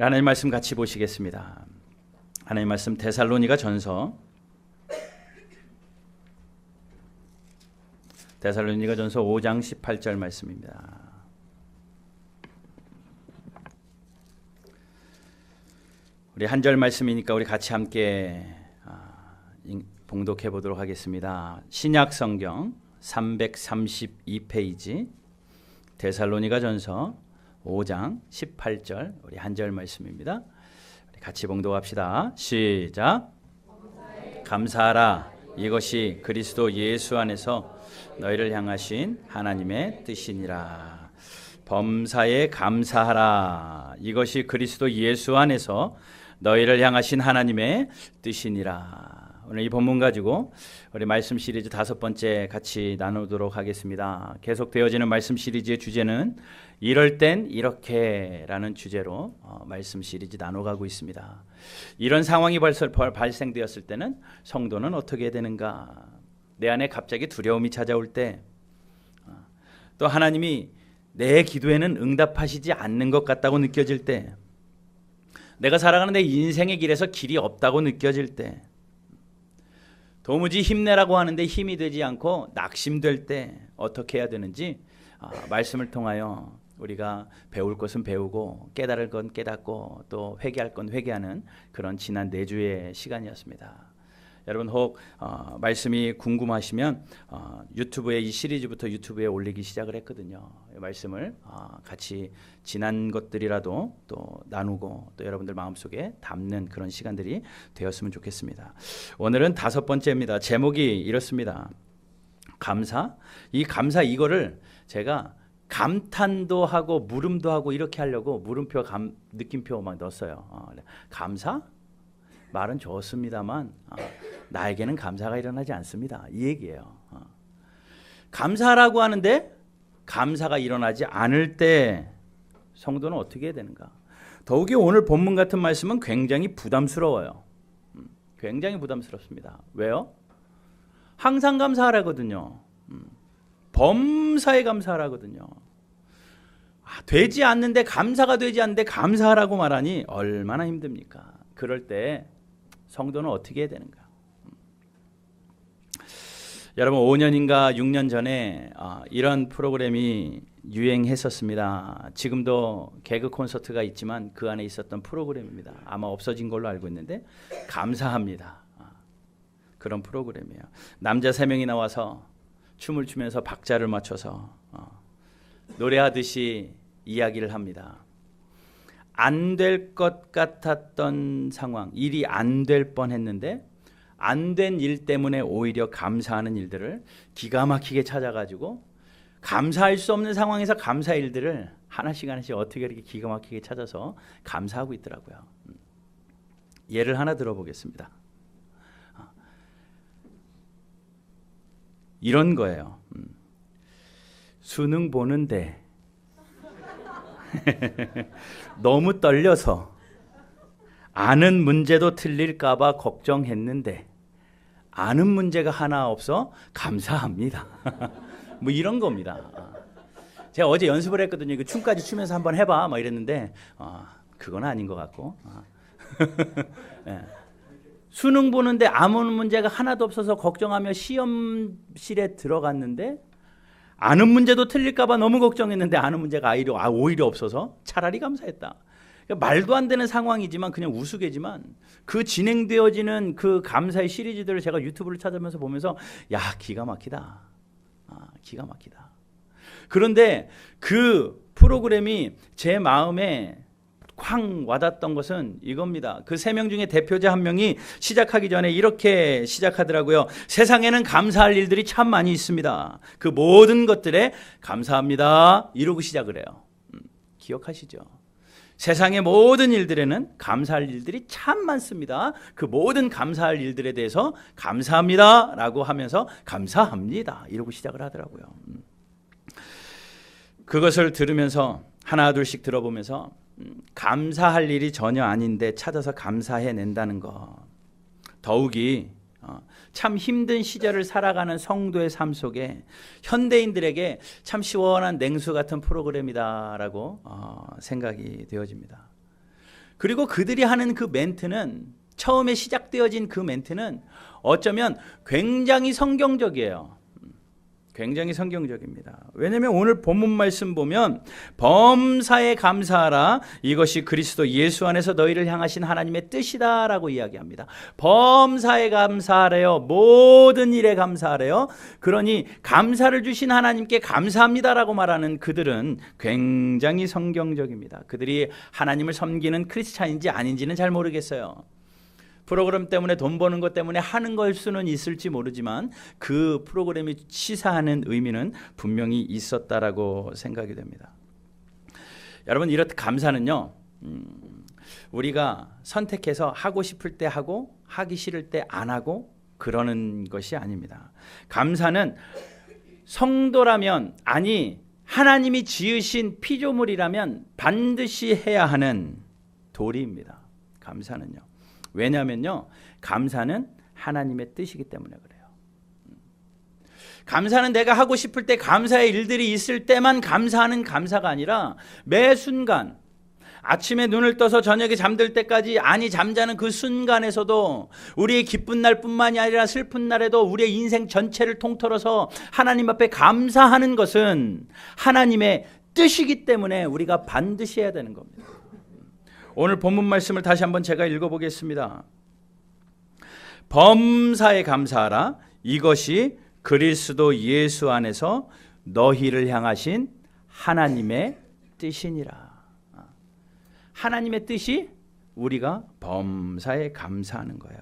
하나님 말씀 같이 보시겠습니다. 하나님 말씀 데살로니가 전서 5장 18절 말씀입니다. 우리 한 절 말씀이니까 우리 같이 함께 봉독해 보도록 하겠습니다. 신약 성경 332페이지 데살로니가 전서 5장 18절 우리 한 절 말씀입니다. 우리 같이 봉독합시다. 시작. 감사하라. 이것이 그리스도 예수 안에서 너희를 향하신 하나님의 뜻이니라. 범사에 감사하라. 이것이 그리스도 예수 안에서 너희를 향하신 하나님의 뜻이니라. 오늘 이 본문 가지고 우리 말씀 시리즈 5번째 같이 나누도록 하겠습니다. 계속 되어지는 말씀 시리즈의 주제는 이럴 땐 이렇게라는 주제로 말씀 시리즈 나눠가고 있습니다. 이런 상황이 발생되었을 때는 성도는 어떻게 해야 되는가? 내 안에 갑자기 두려움이 찾아올 때, 또 하나님이 내 기도에는 응답하시지 않는 것 같다고 느껴질 때, 내가 살아가는 내 인생의 길에서 길이 없다고 느껴질 때, 도무지 힘내라고 하는데 힘이 되지 않고 낙심될 때 어떻게 해야 되는지 말씀을 통하여 우리가 배울 것은 배우고 깨달을 건 깨닫고 또 회개할 건 회개하는 그런 지난 4주의 시간이었습니다. 여러분 혹 말씀이 궁금하시면 유튜브에 이 시리즈부터 유튜브에 올리기 시작을 했거든요. 이 말씀을 같이 지난 것들이라도 또 나누고 또 여러분들 마음속에 담는 그런 시간들이 되었으면 좋겠습니다. 오늘은 5번째입니다. 제목이 이렇습니다. 감사. 이 감사 이거를 제가 감탄도 하고 물음도 하고 이렇게 하려고 물음표 느낌표 막 넣었어요. 감사? 말은 좋습니다만 나에게는 감사가 일어나지 않습니다. 이 얘기예요. 감사라고 하는데 감사가 일어나지 않을 때 성도는 어떻게 해야 되는가? 더욱이 오늘 본문 같은 말씀은 굉장히 부담스러워요. 굉장히 부담스럽습니다. 왜요? 항상 감사하라거든요. 범사에 감사하라거든요. 되지 않는데 감사가 되지 않는데 감사하라고 말하니 얼마나 힘듭니까? 그럴 때 성도는 어떻게 해야 되는가? 여러분 5년인가 6년 전에 이런 프로그램이 유행했었습니다. 지금도 개그 콘서트가 있지만 그 안에 있었던 프로그램입니다. 아마 없어진 걸로 알고 있는데 감사합니다. 그런 프로그램이에요. 남자 3명이 나와서 춤을 추면서 박자를 맞춰서 노래하듯이 이야기를 합니다. 안 될 것 같았던 상황, 일이 안 될 뻔했는데 안 된 일 때문에 오히려 감사하는 일들을 기가 막히게 찾아가지고 감사할 수 없는 상황에서 감사의 일들을 하나씩 어떻게 이렇게 기가 막히게 찾아서 감사하고 있더라고요. 예를 하나 들어보겠습니다. 이런 거예요. 수능 보는데 너무 떨려서 아는 문제도 틀릴까 봐 걱정했는데 아는 문제가 하나 없어 감사합니다. 뭐 이런 겁니다. 제가 어제 연습을 했거든요. 이거 춤까지 추면서 한번 해봐 막 이랬는데 그건 아닌 것 같고 네. 수능 보는데 아무 문제가 하나도 없어서 걱정하며 시험실에 들어갔는데 아는 문제도 틀릴까 봐 너무 걱정했는데 아는 문제가 오히려 없어서 차라리 감사했다. 그러니까 말도 안 되는 상황이지만 그냥 우스개지만 그 진행되어지는 그 감사의 시리즈들을 제가 유튜브를 찾으면서 보면서 야 기가 막히다. 기가 막히다. 그런데 그 프로그램이 제 마음에 쾅 와닿았던 것은 이겁니다. 그 3명 중에 대표자 한 명이 시작하기 전에 이렇게 시작하더라고요. 세상에는 감사할 일들이 참 많이 있습니다. 그 모든 것들에 감사합니다. 이러고 시작을 해요. 기억하시죠? 세상의 모든 일들에는 감사할 일들이 참 많습니다. 그 모든 감사할 일들에 대해서 감사합니다. 라고 하면서 감사합니다. 이러고 시작을 하더라고요. 그것을 들으면서 하나 둘씩 들어보면서 감사할 일이 전혀 아닌데 찾아서 감사해낸다는 것. 더욱이 참 힘든 시절을 살아가는 성도의 삶 속에 현대인들에게 참 시원한 냉수 같은 프로그램이다라고 생각이 되어집니다. 그리고 그들이 하는 그 멘트는, 처음에 시작되어진 그 멘트는 어쩌면 굉장히 성경적이에요. 굉장히 성경적입니다. 왜냐하면 오늘 본문 말씀 보면 범사에 감사하라, 이것이 그리스도 예수 안에서 너희를 향하신 하나님의 뜻이다 라고 이야기합니다. 범사에 감사하래요. 모든 일에 감사하래요. 그러니 감사를 주신 하나님께 감사합니다 라고 말하는 그들은 굉장히 성경적입니다. 그들이 하나님을 섬기는 크리스찬인지 아닌지는 잘 모르겠어요. 프로그램 때문에 돈 버는 것 때문에 하는 걸 수는 있을지 모르지만 그 프로그램이 시사하는 의미는 분명히 있었다라고 생각이 됩니다. 여러분, 이렇듯 감사는요, 우리가 선택해서 하고 싶을 때 하고 하기 싫을 때 안 하고 그러는 것이 아닙니다. 감사는 성도라면, 아니 하나님이 지으신 피조물이라면 반드시 해야 하는 도리입니다. 감사는요. 왜냐하면요, 감사는 하나님의 뜻이기 때문에 그래요. 감사는 내가 하고 싶을 때, 감사의 일들이 있을 때만 감사하는 감사가 아니라 매 순간, 아침에 눈을 떠서 저녁에 잠들 때까지, 아니 잠자는 그 순간에서도 우리의 기쁜 날뿐만이 아니라 슬픈 날에도 우리의 인생 전체를 통틀어서 하나님 앞에 감사하는 것은 하나님의 뜻이기 때문에 우리가 반드시 해야 되는 겁니다. 오늘 본문 말씀을 다시 한번 제가 읽어보겠습니다. 범사에 감사하라, 이것이 그리스도 예수 안에서 너희를 향하신 하나님의 뜻이니라. 하나님의 뜻이 우리가 범사에 감사하는 거예요.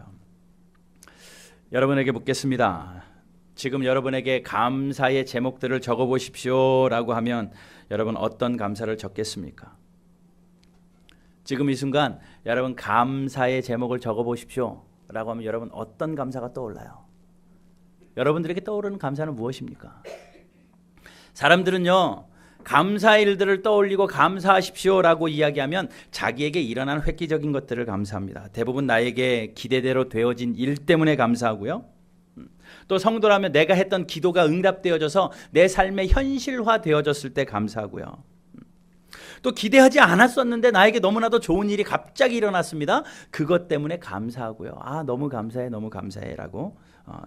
여러분에게 묻겠습니다. 지금 여러분에게 감사의 제목들을 적어보십시오 라고 하면 여러분 어떤 감사를 적겠습니까? 지금 이 순간 여러분 감사의 제목을 적어보십시오 라고 하면 여러분 어떤 감사가 떠올라요? 여러분들에게 떠오르는 감사는 무엇입니까? 사람들은요, 감사의 일들을 떠올리고 감사하십시오 라고 이야기하면 자기에게 일어난 획기적인 것들을 감사합니다. 대부분 나에게 기대대로 되어진 일 때문에 감사하고요. 또 성도라면 내가 했던 기도가 응답되어져서 내 삶의 현실화되어졌을 때 감사하고요. 또 기대하지 않았었는데 나에게 너무나도 좋은 일이 갑자기 일어났습니다. 그것 때문에 감사하고요. 아, 너무 감사해, 너무 감사해 라고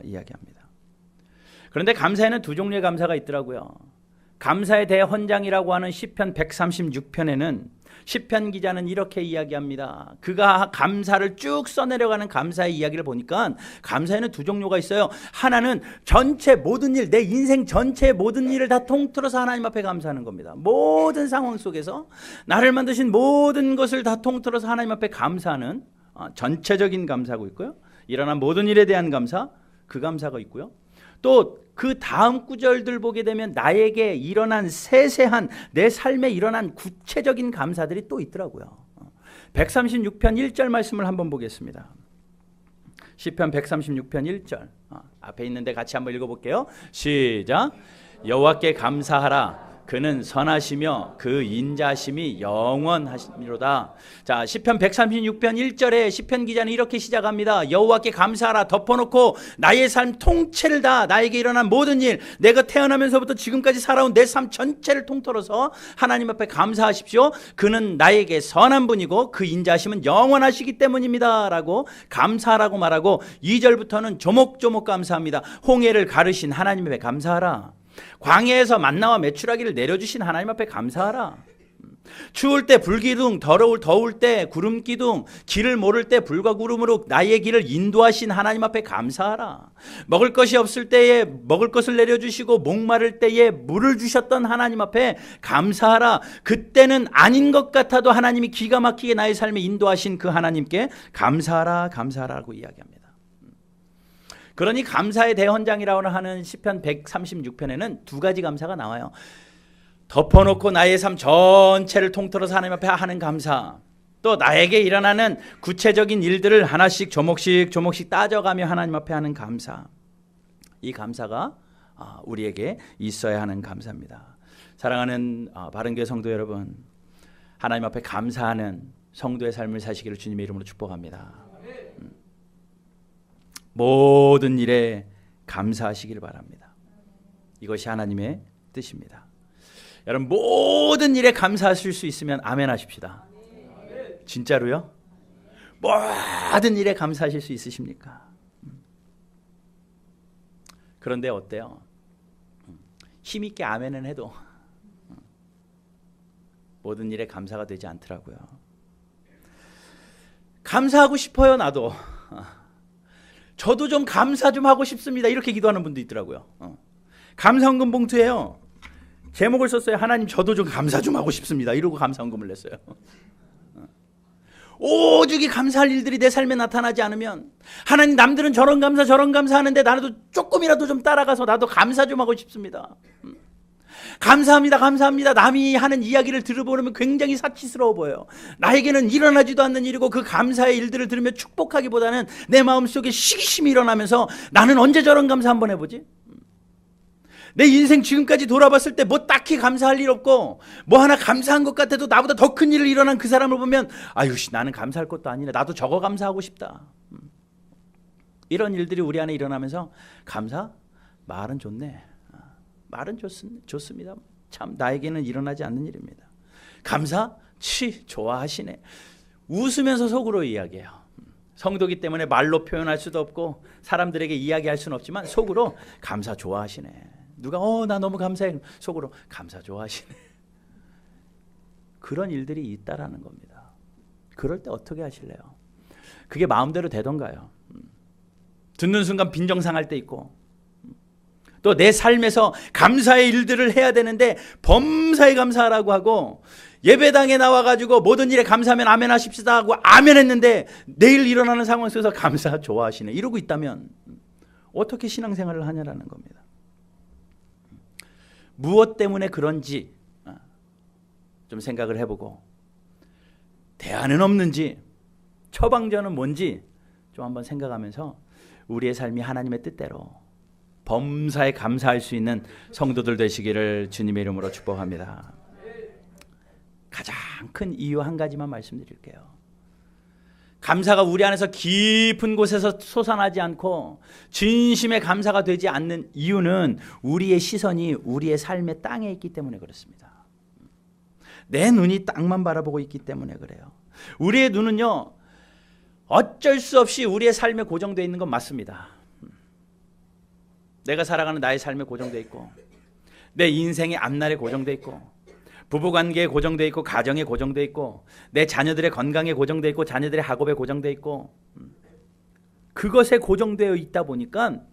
이야기합니다. 그런데 감사에는 두 종류의 감사가 있더라고요. 감사의 대헌장이라고 하는 시편 136편에는 시편 기자는 이렇게 이야기합니다. 그가 감사를 쭉 써내려가는 감사의 이야기를 보니까 감사에는 두 종류가 있어요. 하나는 전체 모든 일, 내 인생 전체의 모든 일을 다 통틀어서 하나님 앞에 감사하는 겁니다. 모든 상황 속에서 나를 만드신 모든 것을 다 통틀어서 하나님 앞에 감사하는 전체적인 감사가 있고요. 일어난 모든 일에 대한 감사, 그 감사가 있고요. 또 그 다음 구절들 보게 되면 나에게 일어난 세세한 내 삶에 일어난 구체적인 감사들이 또 있더라고요. 136편 1절 말씀을 한번 보겠습니다. 시편 136편 1절 앞에 있는데 같이 한번 읽어볼게요. 시작. 여호와께 감사하라, 그는 선하시며 그 인자심이 영원하시미로다. 자, 시편 136편 1절에 시편 기자는 이렇게 시작합니다. 여호와께 감사하라, 덮어놓고 나의 삶 통째를 다, 나에게 일어난 모든 일, 내가 태어나면서부터 지금까지 살아온 내 삶 전체를 통틀어서 하나님 앞에 감사하십시오. 그는 나에게 선한 분이고 그 인자심은 영원하시기 때문입니다 라고 감사하라고 말하고, 2절부터는 조목조목 감사합니다. 홍해를 가르신 하나님 앞에 감사하라. 광야에서 만나와 메추라기를 내려주신 하나님 앞에 감사하라. 추울 때 불기둥, 더울 때 구름기둥, 길을 모를 때 불과 구름으로 나의 길을 인도하신 하나님 앞에 감사하라. 먹을 것이 없을 때에 먹을 것을 내려주시고 목마를 때에 물을 주셨던 하나님 앞에 감사하라. 그때는 아닌 것 같아도 하나님이 기가 막히게 나의 삶에 인도하신 그 하나님께 감사하라, 감사하라고 이야기합니다. 그러니 감사의 대헌장이라고 하는 시편 136편에는 두 가지 감사가 나와요. 덮어놓고 나의 삶 전체를 통틀어서 하나님 앞에 하는 감사, 또 나에게 일어나는 구체적인 일들을 하나씩 조목씩 따져가며 하나님 앞에 하는 감사. 이 감사가 우리에게 있어야 하는 감사입니다. 사랑하는 바른교회 성도 여러분, 하나님 앞에 감사하는 성도의 삶을 사시기를 주님의 이름으로 축복합니다. 모든 일에 감사하시길 바랍니다. 이것이 하나님의 뜻입니다. 여러분, 모든 일에 감사하실 수 있으면 아멘 하십시다. 진짜로요? 모든 일에 감사하실 수 있으십니까? 그런데 어때요? 힘있게 아멘은 해도 모든 일에 감사가 되지 않더라고요. 감사하고 싶어요. 나도. 저도 좀 감사 좀 하고 싶습니다. 이렇게 기도하는 분도 있더라고요. 감사헌금 봉투에요, 제목을 썼어요. 하나님, 저도 좀 감사 좀 하고 싶습니다. 이러고 감사헌금을 냈어요. 오죽이 감사할 일들이 내 삶에 나타나지 않으면, 하나님, 남들은 저런 감사 저런 감사하는데 나도 조금이라도 좀 따라가서 나도 감사 좀 하고 싶습니다. 감사합니다, 감사합니다. 남이 하는 이야기를 들어보면 굉장히 사치스러워 보여요. 나에게는 일어나지도 않는 일이고, 그 감사의 일들을 들으며 축복하기보다는 내 마음속에 시기심이 일어나면서 나는 언제 저런 감사 한번 해보지? 내 인생 지금까지 돌아봤을 때 뭐 딱히 감사할 일 없고, 뭐 하나 감사한 것 같아도 나보다 더 큰 일을 일어난 그 사람을 보면, 아유, 나는 감사할 것도 아니네, 나도 저거 감사하고 싶다. 이런 일들이 우리 안에 일어나면서, 감사? 말은 좋네. 말은 좋습니다. 참 나에게는 일어나지 않는 일입니다. 감사? 좋아하시네. 웃으면서 속으로 이야기해요. 성도기 때문에 말로 표현할 수도 없고 사람들에게 이야기할 수는 없지만 속으로 감사 좋아하시네. 누가 나 너무 감사해, 속으로 감사 좋아하시네. 그런 일들이 있다라는 겁니다. 그럴 때 어떻게 하실래요? 그게 마음대로 되던가요? 듣는 순간 빈정상할 때 있고, 또 내 삶에서 감사의 일들을 해야 되는데 범사에 감사하라고 하고, 예배당에 나와가지고 모든 일에 감사하면 아멘 하십시다 하고 아멘 했는데 내일 일어나는 상황 속에서 감사 좋아하시네 이러고 있다면 어떻게 신앙생활을 하냐라는 겁니다. 무엇 때문에 그런지 좀 생각을 해보고, 대안은 없는지, 처방전은 뭔지 좀 한번 생각하면서 우리의 삶이 하나님의 뜻대로 범사에 감사할 수 있는 성도들 되시기를 주님의 이름으로 축복합니다. 가장 큰 이유 한 가지만 말씀드릴게요. 감사가 우리 안에서 깊은 곳에서 솟아나지 않고 진심의 감사가 되지 않는 이유는 우리의 시선이 우리의 삶의 땅에 있기 때문에 그렇습니다. 내 눈이 땅만 바라보고 있기 때문에 그래요. 우리의 눈은요, 어쩔 수 없이 우리의 삶에 고정되어 있는 건 맞습니다. 내가 살아가는 나의 삶에 고정되어 있고, 내 인생의 앞날에 고정되어 있고, 부부관계에 고정되어 있고, 가정에 고정되어 있고, 내 자녀들의 건강에 고정되어 있고, 자녀들의 학업에 고정되어 있고, 그것에 고정되어 있다 보니까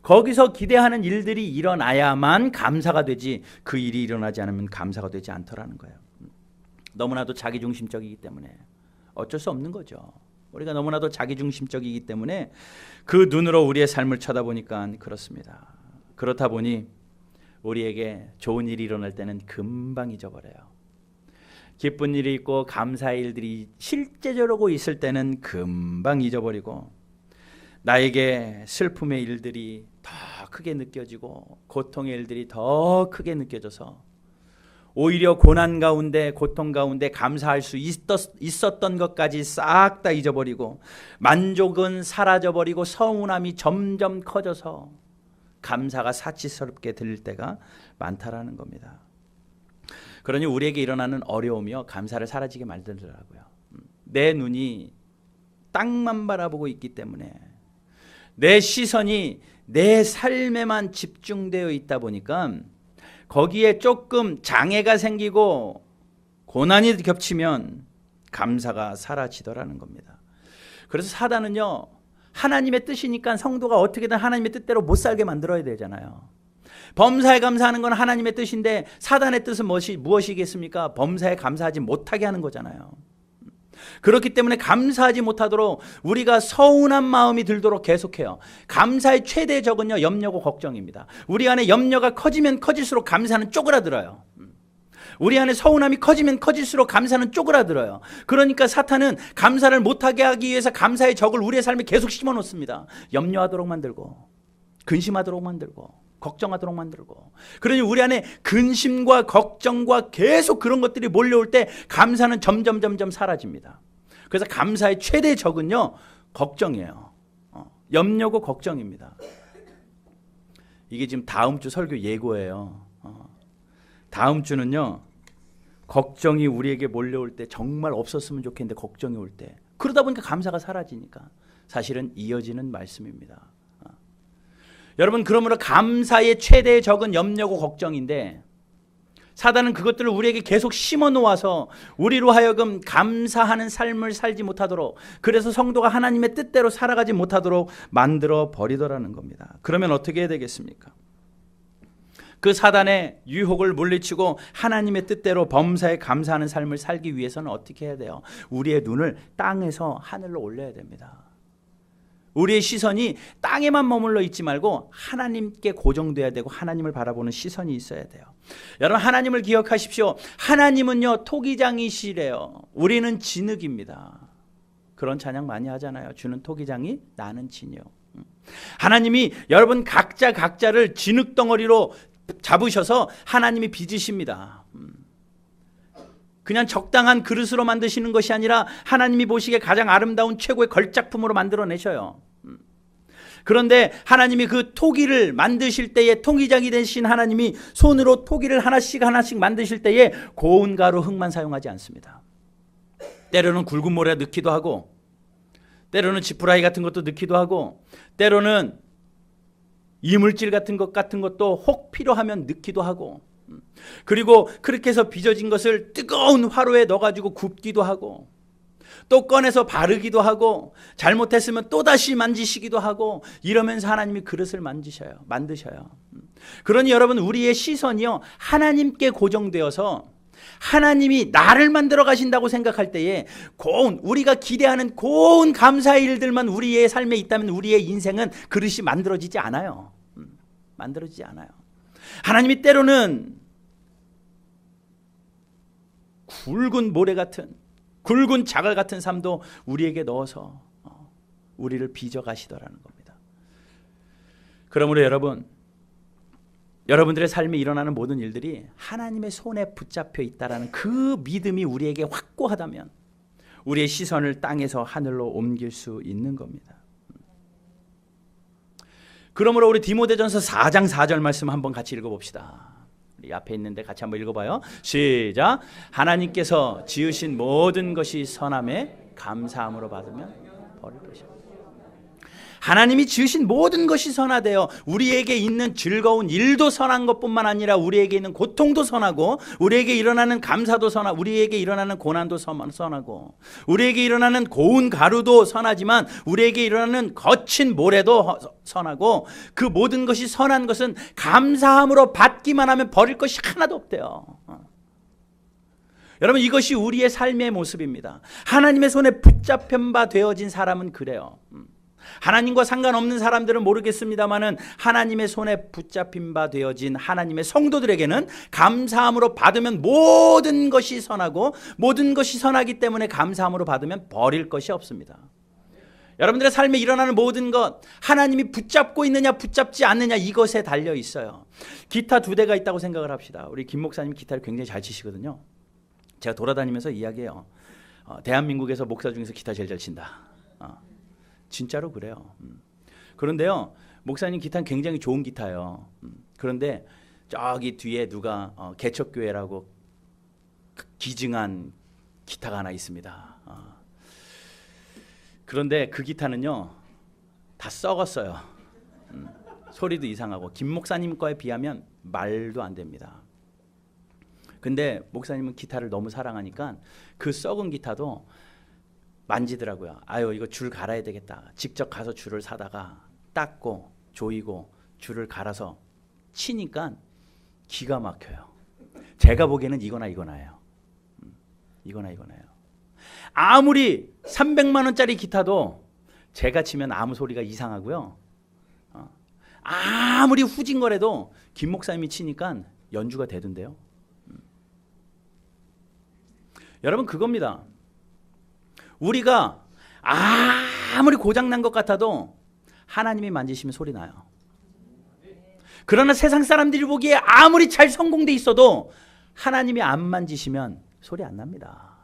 거기서 기대하는 일들이 일어나야만 감사가 되지, 그 일이 일어나지 않으면 감사가 되지 않더라는 거예요. 너무나도 자기중심적이기 때문에 어쩔 수 없는 거죠. 우리가 너무나도 자기중심적이기 때문에 그 눈으로 우리의 삶을 쳐다보니까 그렇습니다. 그렇다 보니 우리에게 좋은 일이 일어날 때는 금방 잊어버려요. 기쁜 일이 있고 감사의 일들이 실제적으로 있을 때는 금방 잊어버리고, 나에게 슬픔의 일들이 더 크게 느껴지고 고통의 일들이 더 크게 느껴져서 오히려 고난 가운데, 고통 가운데 감사할 수 있었던 것까지 싹 다 잊어버리고, 만족은 사라져버리고 서운함이 점점 커져서 감사가 사치스럽게 들릴 때가 많다라는 겁니다. 그러니 우리에게 일어나는 어려움이요, 감사를 사라지게 만들더라고요. 내 눈이 땅만 바라보고 있기 때문에, 내 시선이 내 삶에만 집중되어 있다 보니까 거기에 조금 장애가 생기고 고난이 겹치면 감사가 사라지더라는 겁니다. 그래서 사단은요, 하나님의 뜻이니까 성도가 어떻게든 하나님의 뜻대로 못 살게 만들어야 되잖아요. 범사에 감사하는 건 하나님의 뜻인데 사단의 뜻은 무엇이겠습니까? 범사에 감사하지 못하게 하는 거잖아요. 그렇기 때문에 감사하지 못하도록 우리가 서운한 마음이 들도록 계속해요. 감사의 최대 적은요, 염려고 걱정입니다. 우리 안에 염려가 커지면 커질수록 감사는 쪼그라들어요. 우리 안에 서운함이 커지면 커질수록 감사는 쪼그라들어요. 그러니까 사탄은 감사를 못하게 하기 위해서 감사의 적을 우리의 삶에 계속 심어놓습니다. 염려하도록 만들고, 근심하도록 만들고, 걱정하도록 만들고. 그러니 우리 안에 근심과 걱정과 계속 그런 것들이 몰려올 때 감사는 점점 사라집니다. 그래서 감사의 최대 적은요, 걱정이에요. 염려고 걱정입니다. 이게 지금 다음 주 설교 예고예요. 다음 주는요, 걱정이 우리에게 몰려올 때 정말 없었으면 좋겠는데 걱정이 올 때 그러다 보니까 감사가 사라지니까 사실은 이어지는 말씀입니다. 여러분 그러므로 감사의 최대의 적은 염려고 걱정인데 사단은 그것들을 우리에게 계속 심어 놓아서 우리로 하여금 감사하는 삶을 살지 못하도록 그래서 성도가 하나님의 뜻대로 살아가지 못하도록 만들어 버리더라는 겁니다. 그러면 어떻게 해야 되겠습니까? 그 사단의 유혹을 물리치고 하나님의 뜻대로 범사에 감사하는 삶을 살기 위해서는 어떻게 해야 돼요? 우리의 눈을 땅에서 하늘로 올려야 됩니다. 우리의 시선이 땅에만 머물러 있지 말고 하나님께 고정돼야 되고 하나님을 바라보는 시선이 있어야 돼요. 여러분 하나님을 기억하십시오. 하나님은요 토기장이시래요. 우리는 진흙입니다. 그런 찬양 많이 하잖아요. 주는 토기장이 나는 진이요. 하나님이 여러분 각자를 진흙덩어리로 잡으셔서 하나님이 빚으십니다. 그냥 적당한 그릇으로 만드시는 것이 아니라 하나님이 보시기에 가장 아름다운 최고의 걸작품으로 만들어내셔요. 그런데 하나님이 그 토기를 만드실 때에 토기장이 되신 하나님이 손으로 토기를 하나씩 만드실 때에 고운 가루 흙만 사용하지 않습니다. 때로는 굵은 모래 넣기도 하고 때로는 지푸라기 같은 것도 넣기도 하고 때로는 이물질 같은 것도 혹 필요하면 넣기도 하고 그리고 그렇게 해서 빚어진 것을 뜨거운 화로에 넣어가지고 굽기도 하고 또 꺼내서 바르기도 하고 잘못했으면 또다시 만지시기도 하고 이러면서 하나님이 그릇을 만드셔요. 그러니 여러분 우리의 시선이요 하나님께 고정되어서 하나님이 나를 만들어 가신다고 생각할 때에 우리가 기대하는 고운 감사의 일들만 우리의 삶에 있다면 우리의 인생은 그릇이 만들어지지 않아요. 하나님이 때로는 굵은 모래 같은 굵은 자갈 같은 삶도 우리에게 넣어서 우리를 빚어 가시더라는 겁니다. 그러므로 여러분들의 삶에 일어나는 모든 일들이 하나님의 손에 붙잡혀 있다라는 그 믿음이 우리에게 확고하다면 우리의 시선을 땅에서 하늘로 옮길 수 있는 겁니다. 그러므로 우리 디모데전서 4장 4절 말씀 한번 같이 읽어봅시다. 우리 앞에 있는데 같이 한번 읽어봐요. 시작. 하나님께서 지으신 모든 것이 선함에 감사함으로 받으면 버릴 것이다. 하나님이 지으신 모든 것이 선하대요. 우리에게 있는 즐거운 일도 선한 것뿐만 아니라 우리에게 있는 고통도 선하고 우리에게 일어나는 감사도 선하고 우리에게 일어나는 고난도 선하고 우리에게 일어나는 고운 가루도 선하지만 우리에게 일어나는 거친 모래도 선하고 그 모든 것이 선한 것은 감사함으로 받기만 하면 버릴 것이 하나도 없대요. 여러분 이것이 우리의 삶의 모습입니다. 하나님의 손에 붙잡힌 바 되어진 사람은 그래요. 하나님과 상관없는 사람들은 모르겠습니다만은 하나님의 손에 붙잡힌 바 되어진 하나님의 성도들에게는 감사함으로 받으면 모든 것이 선하고 모든 것이 선하기 때문에 감사함으로 받으면 버릴 것이 없습니다. 여러분들의 삶에 일어나는 모든 것 하나님이 붙잡고 있느냐 붙잡지 않느냐 이것에 달려 있어요. 기타 2대가 있다고 생각을 합시다. 우리 김 목사님 기타를 굉장히 잘 치시거든요. 제가 돌아다니면서 이야기해요. 대한민국에서 목사 중에서 기타 제일 잘 친다. 진짜로 그래요. 그런데요 목사님 기타는 굉장히 좋은 기타예요. 그런데 저기 뒤에 누가 개척교회라고 기증한 기타가 하나 있습니다. 그런데 그 기타는요 다 썩었어요. 소리도 이상하고 김 목사님 거에 비하면 말도 안 됩니다. 근데 목사님은 기타를 너무 사랑하니까 그 썩은 기타도 만지더라고요. 아유 이거 줄 갈아야 되겠다. 직접 가서 줄을 사다가 닦고 조이고 줄을 갈아서 치니까 기가 막혀요. 제가 보기에는 이거나예요. 이거나예요. 아무리 300만 원짜리 기타도 제가 치면 아무 소리가 이상하고요. 아무리 후진거려도 김 목사님이 치니까 연주가 되던데요. 여러분 그겁니다. 우리가 아무리 고장난 것 같아도 하나님이 만지시면 소리 나요. 그러나 세상 사람들이 보기에 아무리 잘 성공돼 있어도 하나님이 안 만지시면 소리 안 납니다.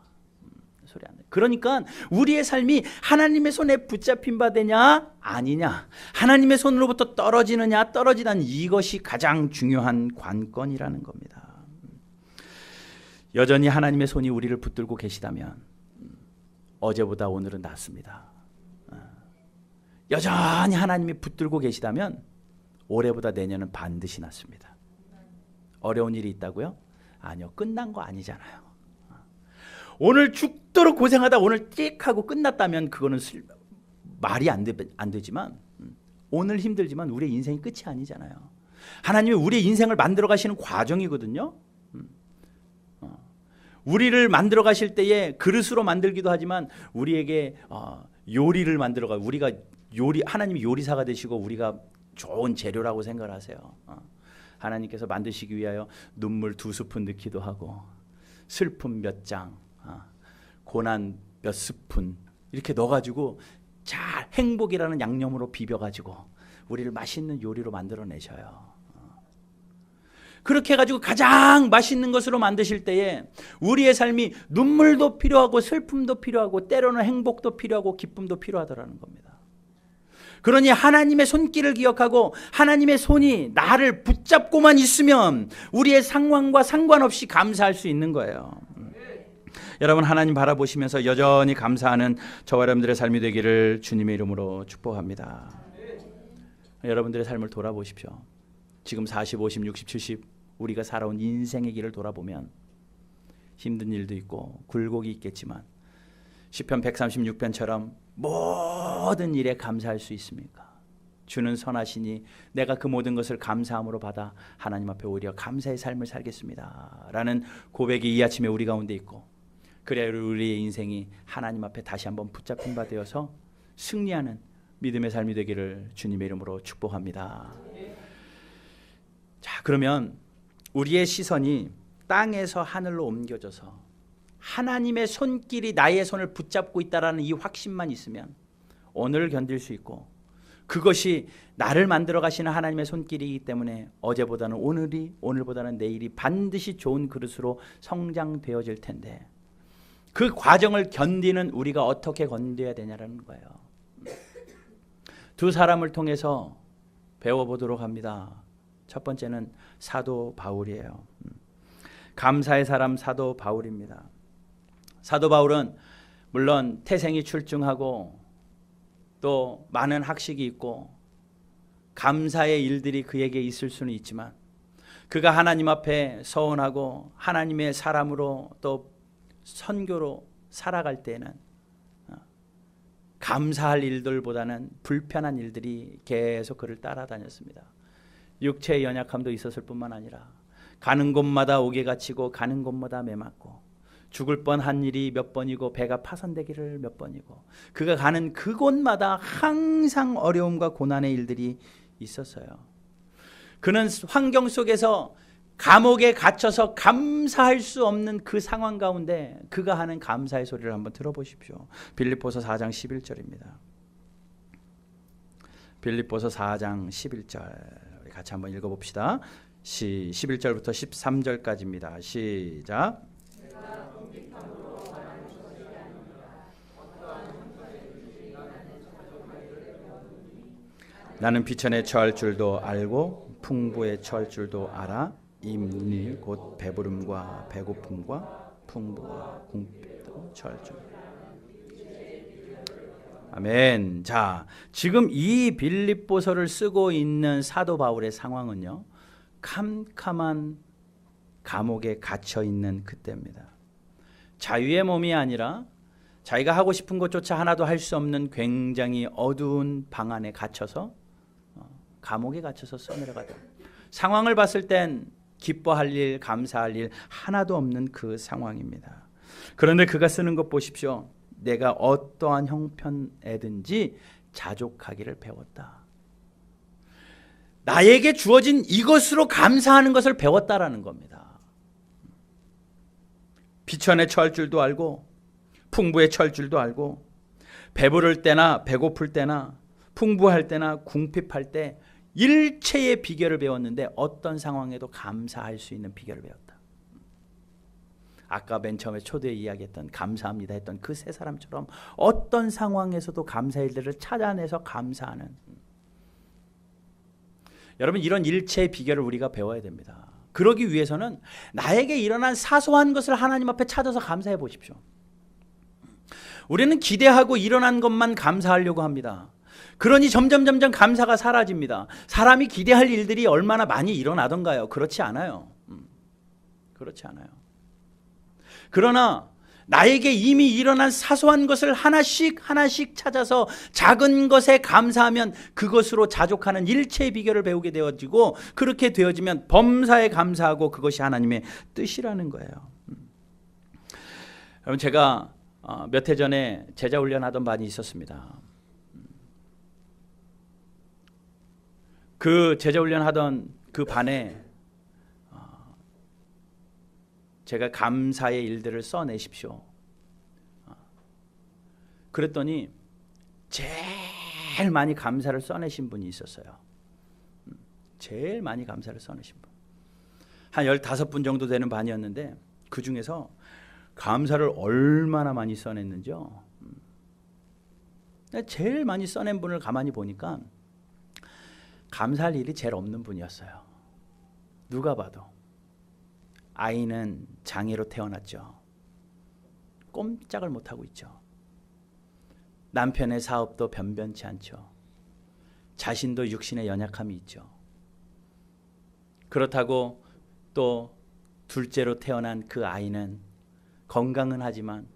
소리 안 나요. 그러니까 우리의 삶이 하나님의 손에 붙잡힌 바 되냐 아니냐 하나님의 손으로부터 떨어지느냐 떨어지는 이것이 가장 중요한 관건이라는 겁니다. 여전히 하나님의 손이 우리를 붙들고 계시다면 어제보다 오늘은 낫습니다. 여전히 하나님이 붙들고 계시다면 올해보다 내년은 반드시 낫습니다. 어려운 일이 있다고요? 아니요, 끝난 거 아니잖아요. 오늘 죽도록 고생하다 오늘 띡 하고 끝났다면 그거는 말이 안 되지만 오늘 힘들지만 우리의 인생이 끝이 아니잖아요. 하나님이 우리의 인생을 만들어 가시는 과정이거든요. 우리를 만들어 가실 때에 그릇으로 만들기도 하지만 우리에게 요리를 만들어가 우리가 하나님이 요리사가 되시고 우리가 좋은 재료라고 생각을 하세요. 하나님께서 만드시기 위하여 눈물 2스푼 넣기도 하고 슬픔 몇 장, 고난 몇 스푼 이렇게 넣어가지고 잘 행복이라는 양념으로 비벼가지고 우리를 맛있는 요리로 만들어내셔요. 그렇게 해가지고 가장 맛있는 것으로 만드실 때에 우리의 삶이 눈물도 필요하고 슬픔도 필요하고 때로는 행복도 필요하고 기쁨도 필요하더라는 겁니다. 그러니 하나님의 손길을 기억하고 하나님의 손이 나를 붙잡고만 있으면 우리의 상황과 상관없이 감사할 수 있는 거예요. 여러분, 하나님 바라보시면서 여전히 감사하는 저와 여러분들의 삶이 되기를 주님의 이름으로 축복합니다. 여러분들의 삶을 돌아보십시오. 지금 40, 50, 60, 70 우리가 살아온 인생의 길을 돌아보면 힘든 일도 있고 굴곡이 있겠지만 시편 136편처럼 모든 일에 감사할 수 있습니까? 주는 선하시니 내가 그 모든 것을 감사함으로 받아 하나님 앞에 오히려 감사의 삶을 살겠습니다 라는 고백이 이 아침에 우리 가운데 있고, 그래야 우리의 인생이 하나님 앞에 다시 한번 붙잡힌 바 되어서 승리하는 믿음의 삶이 되기를 주님의 이름으로 축복합니다. 자, 그러면 우리의 시선이 땅에서 하늘로 옮겨져서 하나님의 손길이 나의 손을 붙잡고 있다는 이 확신만 있으면 오늘을 견딜 수 있고, 그것이 나를 만들어 가시는 하나님의 손길이기 때문에 어제보다는 오늘이, 오늘보다는 내일이 반드시 좋은 그릇으로 성장되어질 텐데, 그 과정을 견디는 우리가 어떻게 견뎌야 되냐라는 거예요. 두 사람을 통해서 배워보도록 합니다. 첫 번째는 사도 바울이에요. 감사의 사람 사도 바울입니다. 사도 바울은 물론 태생이 출중하고 또 많은 학식이 있고 감사의 일들이 그에게 있을 수는 있지만, 그가 하나님 앞에 서원하고 하나님의 사람으로 또 선교로 살아갈 때는 감사할 일들보다는 불편한 일들이 계속 그를 따라다녔습니다. 육체의 연약함도 있었을 뿐만 아니라 가는 곳마다 옥에 갇히고 가는 곳마다 매맞고 죽을 뻔한 일이 몇 번이고 배가 파손되기를 몇 번이고, 그가 가는 그곳마다 항상 어려움과 고난의 일들이 있었어요. 그는 환경 속에서 감옥에 갇혀서 감사할 수 없는 그 상황 가운데 그가 하는 감사의 소리를 한번 들어보십시오. 빌립보서 4장 11절입니다. 빌립보서 4장 11절 같이 한번 읽어봅시다. 11절부터 13절까지입니다. 시작. 나는 비천에 처할 줄도 알고 풍부에 처할 줄도 알아. 이 문이 곧 배부름과 배고픔과 풍부와 궁핍도 처할 줄. 아멘. 자, 지금 이 빌립보서를 쓰고 있는 사도 바울의 상황은요, 캄캄한 감옥에 갇혀 있는 그때입니다. 자유의 몸이 아니라 자기가 하고 싶은 것조차 하나도 할 수 없는 굉장히 어두운 방 안에 갇혀서 감옥에 갇혀서 써내려가던 상황을 봤을 땐 기뻐할 일, 감사할 일 하나도 없는 그 상황입니다. 그런데 그가 쓰는 것 보십시오. 내가 어떠한 형편에든지 자족하기를 배웠다. 나에게 주어진 이것으로 감사하는 것을 배웠다라는 겁니다. 비천에 처할 줄도 알고 풍부에 처할 줄도 알고, 배부를 때나 배고플 때나 풍부할 때나 궁핍할 때 일체의 비결을 배웠는데 어떤 상황에도 감사할 수 있는 비결을 배웠다. 아까 맨 처음에 초대에 이야기했던 감사합니다 했던 그 세 사람처럼 어떤 상황에서도 감사의 일들을 찾아내서 감사하는, 여러분 이런 일체의 비결을 우리가 배워야 됩니다. 그러기 위해서는 나에게 일어난 사소한 것을 하나님 앞에 찾아서 감사해 보십시오. 우리는 기대하고 일어난 것만 감사하려고 합니다. 그러니 점점 감사가 사라집니다. 사람이 기대할 일들이 얼마나 많이 일어나던가요? 그렇지 않아요. 그렇지 않아요. 그러나 나에게 이미 일어난 사소한 것을 하나씩 찾아서 작은 것에 감사하면 그것으로 자족하는 일체의 비결을 배우게 되어지고, 그렇게 되어지면 범사에 감사하고 그것이 하나님의 뜻이라는 거예요. 여러분, 제가 몇 해 전에 제자 훈련하던 반이 있었습니다. 그 제자 훈련하던 그 반에 제가 감사의 일들을 써내십시오. 그랬더니 제일 많이 감사를 써내신 분이 있었어요. 제일 많이 감사를 써내신 분. 한 15분 정도 되는 반이었는데 그 중에서 감사를 얼마나 많이 써냈는지요. 제일 많이 써낸 분을 가만히 보니까 감사할 일이 제일 없는 분이었어요. 누가 봐도. 아이는 장애로 태어났죠. 꼼짝을 못하고 있죠. 남편의 사업도 변변치 않죠. 자신도 육신의 연약함이 있죠. 그렇다고 또 둘째로 태어난 그 아이는 건강은 하지만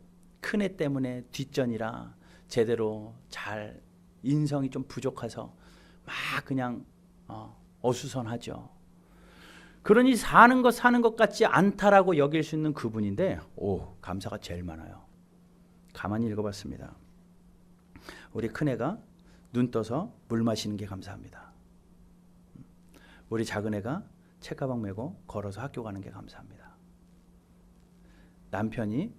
큰애 때문에 뒷전이라 제대로 잘 인성이 좀 부족해서 막 그냥 어수선하죠. 그러니 사는 것 같지 않다라고 여길 수 있는 그분인데, 감사가 제일 많아요. 가만히 읽어봤습니다. 우리 큰애가 눈 떠서 물 마시는 게 감사합니다. 우리 작은애가 책가방 메고 걸어서 학교 가는 게 감사합니다. 남편이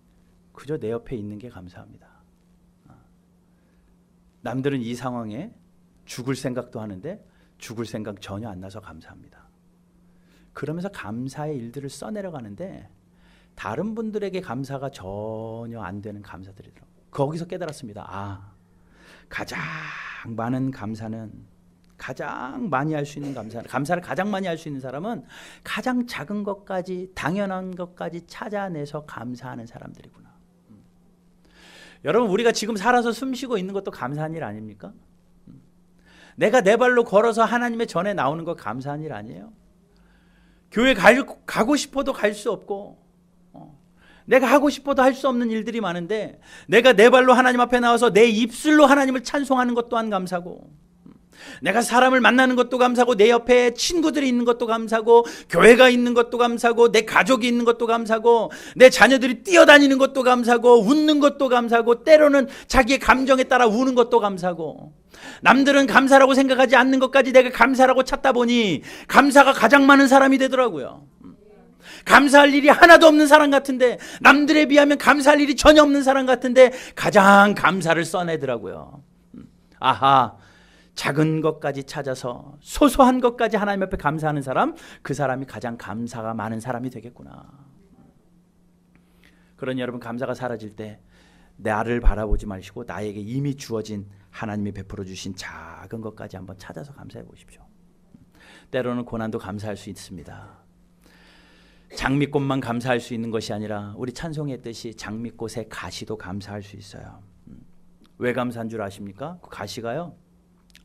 그저 내 옆에 있는 게 감사합니다. 남들은 이 상황에 죽을 생각도 하는데 죽을 생각 전혀 안 나서 감사합니다. 그러면서 감사의 일들을 써내려가는데 다른 분들에게 감사가 전혀 안 되는 감사들이더라고요. 거기서 깨달았습니다. 가장 많은 감사는, 가장 많이 할 수 있는 감사를 가장 많이 할 수 있는 사람은 가장 작은 것까지, 당연한 것까지 찾아내서 감사하는 사람들이구나. 여러분, 우리가 지금 살아서 숨쉬고 있는 것도 감사한 일 아닙니까? 내가 내 발로 걸어서 하나님의 전에 나오는 거 감사한 일 아니에요? 교회 가고 싶어도 갈 수 없고, 내가 하고 싶어도 할 수 없는 일들이 많은데 내가 내 발로 하나님 앞에 나와서 내 입술로 하나님을 찬송하는 것 또한 감사고, 내가 사람을 만나는 것도 감사고, 내 옆에 친구들이 있는 것도 감사고, 교회가 있는 것도 감사고, 내 가족이 있는 것도 감사고, 내 자녀들이 뛰어다니는 것도 감사고, 웃는 것도 감사고, 때로는 자기의 감정에 따라 우는 것도 감사고, 남들은 감사라고 생각하지 않는 것까지 내가 감사라고 찾다 보니 감사가 가장 많은 사람이 되더라고요. 감사할 일이 하나도 없는 사람 같은데, 남들에 비하면 감사할 일이 전혀 없는 사람 같은데 가장 감사를 써내더라고요. 작은 것까지 찾아서 소소한 것까지 하나님 앞에 감사하는 사람, 그 사람이 가장 감사가 많은 사람이 되겠구나. 그러니 여러분, 감사가 사라질 때 나를 바라보지 마시고 나에게 이미 주어진 하나님이 베풀어 주신 작은 것까지 한번 찾아서 감사해 보십시오. 때로는 고난도 감사할 수 있습니다. 장미꽃만 감사할 수 있는 것이 아니라 우리 찬송했듯이 장미꽃의 가시도 감사할 수 있어요. 왜 감사한 줄 아십니까? 그 가시가요,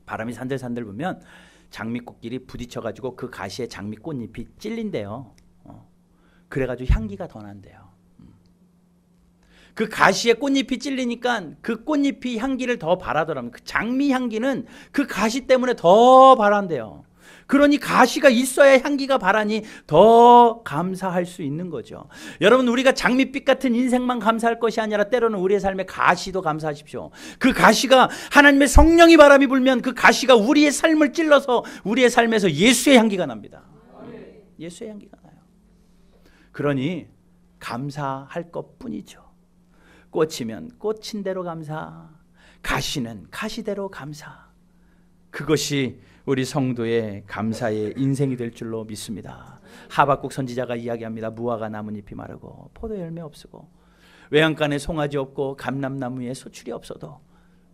바람이 산들산들 불면 장미꽃끼리 부딪혀가지고 그 가시에 장미꽃잎이 찔린대요. 그래가지고 향기가 더 난대요. 그 가시에 꽃잎이 찔리니까 그 꽃잎이 향기를 더 발하더라면 그 장미 향기는 그 가시 때문에 더 발한대요. 그러니 가시가 있어야 향기가 발하니 더 감사할 수 있는 거죠. 여러분, 우리가 장밋빛 같은 인생만 감사할 것이 아니라 때로는 우리의 삶의 가시도 감사하십시오. 그 가시가 하나님의 성령이 바람이 불면 그 가시가 우리의 삶을 찔러서 우리의 삶에서 예수의 향기가 납니다. 예수의 향기가 나요. 그러니 감사할 것뿐이죠. 꽃이면 꽃인 대로 감사, 가시는 가시대로 감사. 그것이 우리 성도의 감사의 인생이 될 줄로 믿습니다. 하박국 선지자가 이야기합니다. 무화과 나뭇잎이 마르고 포도 열매 없으고 외양간에 송아지 없고 감람나무에 소출이 없어도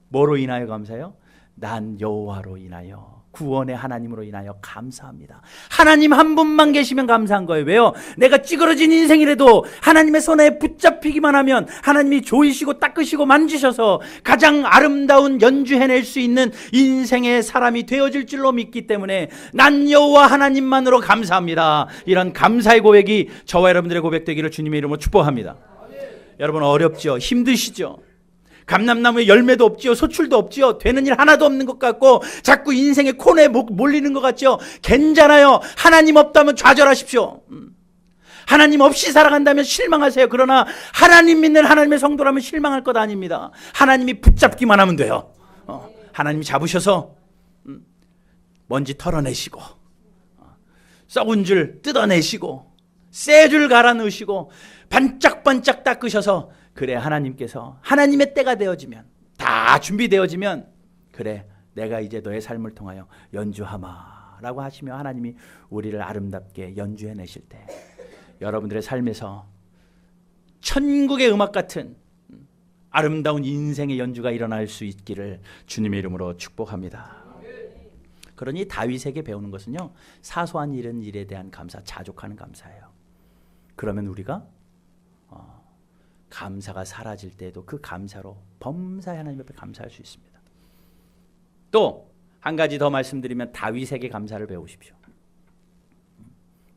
뭐로 인하여 감사해요? 난 여호와로 인하여, 구원의 하나님으로 인하여 감사합니다. 하나님 한 분만 계시면 감사한 거예요. 왜요? 내가 찌그러진 인생이라도 하나님의 손에 붙잡히기만 하면 하나님이 조이시고 닦으시고 만지셔서 가장 아름다운 연주해낼 수 있는 인생의 사람이 되어질 줄로 믿기 때문에 난 여호와 하나님만으로 감사합니다. 이런 감사의 고백이 저와 여러분들의 고백되기를 주님의 이름으로 축복합니다. 여러분, 어렵죠? 힘드시죠? 감람나무에 열매도 없지요, 소출도 없지요, 되는 일 하나도 없는 것 같고 자꾸 인생의 코너에 몰리는 것 같죠? 괜찮아요. 하나님 없다면 좌절하십시오. 하나님 없이 살아간다면 실망하세요. 그러나 하나님 믿는 하나님의 성도라면 실망할 것 아닙니다. 하나님이 붙잡기만 하면 돼요. 하나님이 잡으셔서 먼지 털어내시고, 썩은 줄 뜯어내시고, 새 줄 갈아 넣으시고, 반짝반짝 닦으셔서, 그래, 하나님께서 하나님의 때가 되어지면, 다 준비되어지면, 그래, 내가 이제 너의 삶을 통하여 연주하마 라고 하시며 하나님이 우리를 아름답게 연주해내실 때 여러분들의 삶에서 천국의 음악 같은 아름다운 인생의 연주가 일어날 수 있기를 주님의 이름으로 축복합니다. 그러니 다윗에게 배우는 것은요, 사소한 일에 대한 감사, 자족하는 감사예요. 그러면 우리가 감사가 사라질 때에도 그 감사로 범사에 하나님 앞에 감사할 수 있습니다. 또 한 가지 더 말씀드리면 다윗에게 감사를 배우십시오.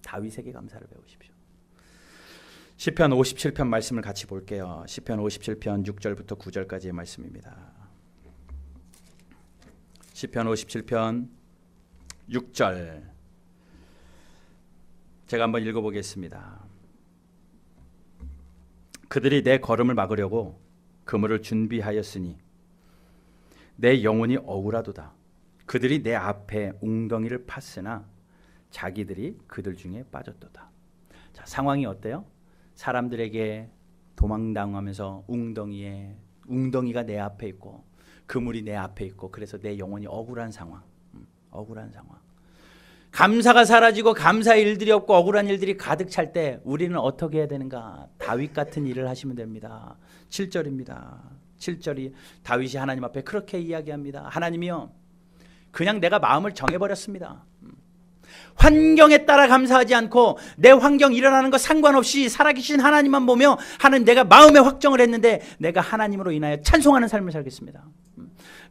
다윗에게 감사를 배우십시오. 시편 57편 말씀을 같이 볼게요. 시편 57편 6절부터 9절까지의 말씀입니다. 시편 57편 6절 제가 한번 읽어보겠습니다. 그들이 내 걸음을 막으려고 그물을 준비하였으니 내 영혼이 억울하도다. 그들이 내 앞에 웅덩이를 팠으나 자기들이 그들 중에 빠졌도다. 자, 상황이 어때요? 사람들에게 도망당하면서 웅덩이가 내 앞에 있고 그물이 내 앞에 있고, 그래서 내 영혼이 억울한 상황. 감사가 사라지고 감사의 일들이 없고 억울한 일들이 가득 찰 때 우리는 어떻게 해야 되는가? 다윗 같은 일을 하시면 됩니다. 7절입니다. 7절이 다윗이 하나님 앞에 그렇게 이야기합니다. 하나님이요, 그냥 내가 마음을 정해버렸습니다. 환경에 따라 감사하지 않고 내 환경 일어나는 거 상관없이 살아계신 하나님만 보며 하는 내가 마음에 확정을 했는데 내가 하나님으로 인하여 찬송하는 삶을 살겠습니다.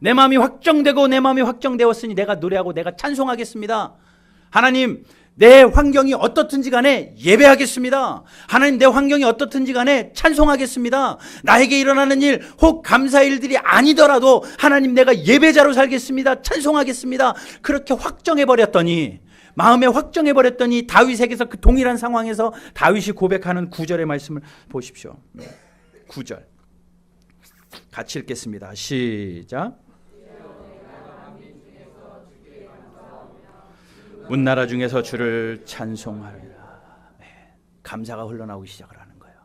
내 마음이 확정되고 내 마음이 확정되었으니 내가 노래하고 내가 찬송하겠습니다. 하나님, 내 환경이 어떻든지 간에 예배하겠습니다. 하나님, 내 환경이 어떻든지 간에 찬송하겠습니다. 나에게 일어나는 일, 혹 감사의 일들이 아니더라도 하나님, 내가 예배자로 살겠습니다. 찬송하겠습니다. 그렇게 확정해버렸더니, 마음에 확정해버렸더니 다윗에게서 그 동일한 상황에서 다윗이 고백하는 9절의 말씀을 보십시오. 9절 같이 읽겠습니다. 시작. 온 나라 중에서 주를 찬송하리라. 감사가 흘러나오기 시작을 하는 거예요.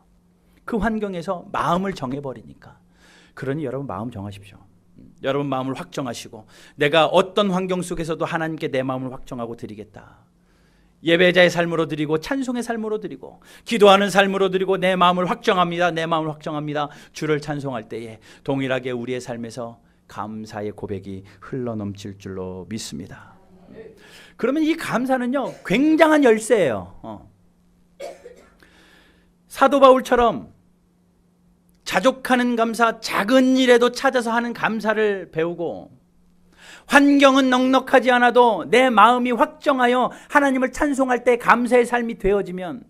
그 환경에서 마음을 정해버리니까. 그러니 여러분 마음 정하십시오. 여러분 마음을 확정하시고 내가 어떤 환경 속에서도 하나님께 내 마음을 확정하고 드리겠다. 예배자의 삶으로 드리고 찬송의 삶으로 드리고 기도하는 삶으로 드리고 내 마음을 확정합니다. 내 마음을 확정합니다. 주를 찬송할 때에 동일하게 우리의 삶에서 감사의 고백이 흘러넘칠 줄로 믿습니다. 그러면 이 감사는요, 굉장한 열쇠예요. 사도 바울처럼 자족하는 감사, 작은 일에도 찾아서 하는 감사를 배우고 환경은 넉넉하지 않아도 내 마음이 확정하여 하나님을 찬송할 때 감사의 삶이 되어지면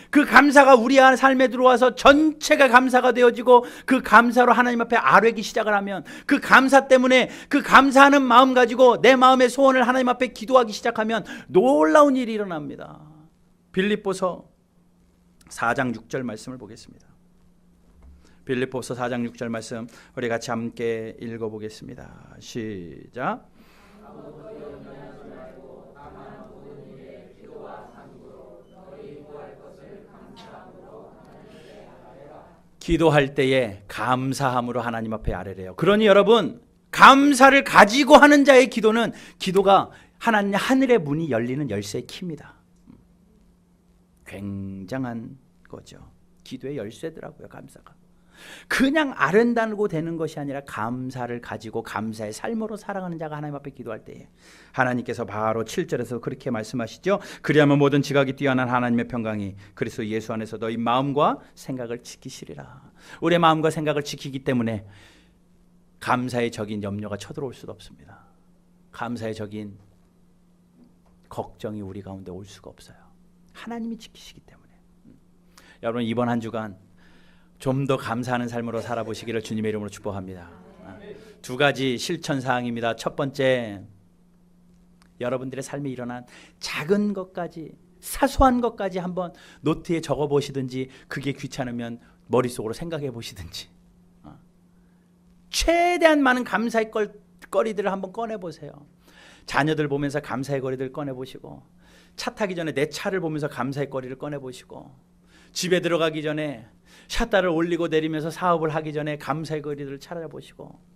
그 감사가 우리 삶에 들어와서 전체가 감사가 되어지고 그 감사로 하나님 앞에 아뢰기 시작을 하면 그 감사 때문에 그 감사하는 마음 가지고 내 마음의 소원을 하나님 앞에 기도하기 시작하면 놀라운 일이 일어납니다. 빌립보서 4장 6절 말씀을 보겠습니다. 빌립보서 4장 6절 말씀 우리 같이 함께 읽어보겠습니다. 시작. 기도할 때에 감사함으로 하나님 앞에 아뢰래요. 그러니 여러분, 감사를 가지고 하는 자의 기도는 기도가 하나님 하늘의 문이 열리는 열쇠의 키입니다. 굉장한 거죠. 기도의 열쇠더라고요, 감사가. 그냥 아른다고 되는 것이 아니라 감사를 가지고 감사의 삶으로 살아가는 자가 하나님 앞에 기도할 때에 하나님께서 바로 7절에서 그렇게 말씀하시죠. 그리하면 모든 지각이 뛰어난 하나님의 평강이 그리스도 예수 안에서 너희 마음과 생각을 지키시리라. 우리의 마음과 생각을 지키기 때문에 감사의 적인 염려가 쳐들어올 수도 없습니다. 감사의 적인 걱정이 우리 가운데 올 수가 없어요. 하나님이 지키시기 때문에. 여러분, 이번 한 주간 좀 더 감사하는 삶으로 살아보시기를 주님의 이름으로 축복합니다. 두 가지 실천 사항입니다. 첫 번째, 여러분들의 삶에 일어난 작은 것까지, 사소한 것까지 한번 노트에 적어 보시든지, 그게 귀찮으면 머릿속으로 생각해 보시든지, 최대한 많은 감사의 거리들을 한번 꺼내 보세요. 자녀들 보면서 감사의 거리들 꺼내 보시고, 차 타기 전에 내 차를 보면서 감사의 거리를 꺼내 보시고, 집에 들어가기 전에 샷다를 올리고 내리면서 사업을 하기 전에 감사의 거리들을 찾아보시고,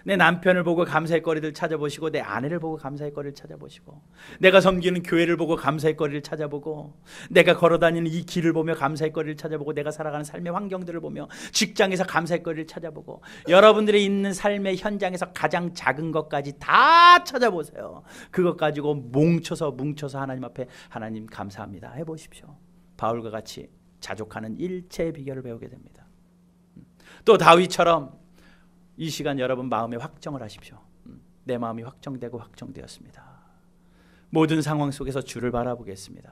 내 남편을 보고 감사의 거리들을 찾아보시고, 내 아내를 보고 감사의 거리를 찾아보시고, 내가 섬기는 교회를 보고 감사의 거리를 찾아보고, 내가 걸어다니는 이 길을 보며 감사의 거리를 찾아보고, 내가 살아가는 삶의 환경들을 보며 직장에서 감사의 거리를 찾아보고, 여러분들이 있는 삶의 현장에서 가장 작은 것까지 다 찾아보세요. 그것 가지고 뭉쳐서 하나님 앞에 하나님 감사합니다 해보십시오. 바울과 같이 자족하는 일체의 비결을 배우게 됩니다. 또 다윗처럼 이 시간 여러분 마음에 확정을 하십시오. 내 마음이 확정되고 확정되었습니다. 모든 상황 속에서 주를 바라보겠습니다.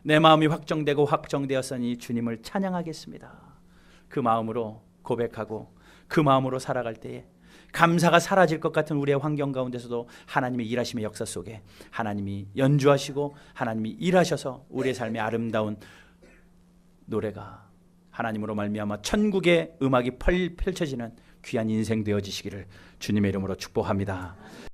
내 마음이 확정되고 확정되었으니 주님을 찬양하겠습니다. 그 마음으로 고백하고 그 마음으로 살아갈 때에 감사가 사라질 것 같은 우리의 환경 가운데서도 하나님의 일하심의 역사 속에 하나님이 연주하시고 하나님이 일하셔서 우리의 삶의 아름다운 노래가 하나님으로 말미암아 천국의 음악이 펼쳐지는 귀한 인생 되어지시기를 주님의 이름으로 축복합니다.